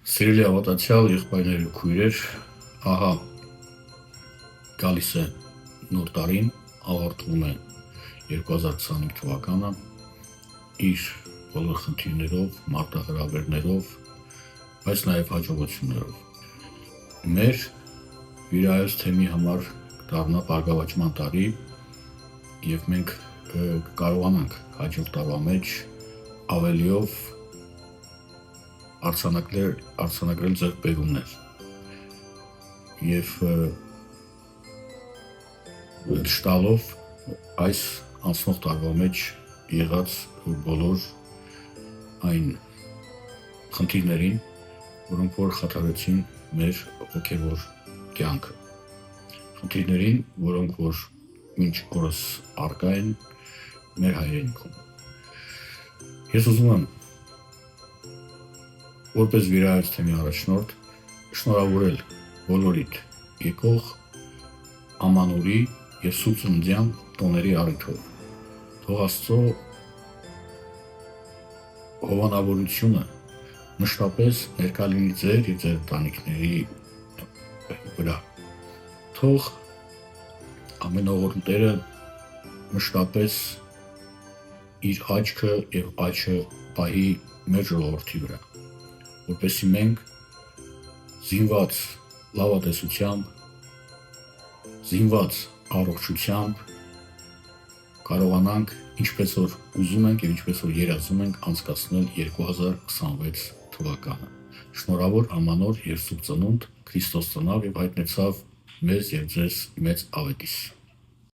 Սիրելի ավատացյալ եղբայրներ ու քույրեր, ահա գալիս է նոր տարին, ավարտվում է 2025 թվականը իր բոլոր խնդիրներով, մարտահրավերներով, բայց նաև հաջողություններով։ Մեր վիրահայոց թեմի համար դառնա բարգավաճման տարի եւ մենք կարողանանք հաջորդ տարվա մեջ ավելիով արձանագրել ձեռքբերումներ եւ շտալով այս անցնող տարվա մեջ եղած բոլոր այն խնդիրներին, որոնք որ խաթարեցին մեր հոգևոր կյանքը, խնդիրներին, որոնք որ մինչ օրս առկա են մեր հայրենիքում։ Ես ուզում եմ որպես վիրահայոց թեմի առաջնորդ շնորհավորել բոլորիդ եկող ամանորի եւ սուրբծննդյան տոների առիթով։ Թող Աստծո հովանավորությունը մշտապես ներկա լինի ձեր եւ ձեր ընտանիքների վրա։ Թող ամենօրոք Տերը մշտապես իր աչքը եւ աչը պահի մեր ժողովրդի վրա, որպեսզի մենք զինված լավատեսությամբ, զինված առողջությամբ կարողանանք, ինչպես որ ուզում ենք եւ ինչպես որ երազում ենք, անցկացնել 2026 թվականը։ Շնորհավոր ամանոր եւ սուրբ ծնունդ, Քրիստոս ծնավ եւ հայտնեցավ մեզ եւ ձեզ մեծ ավետիս։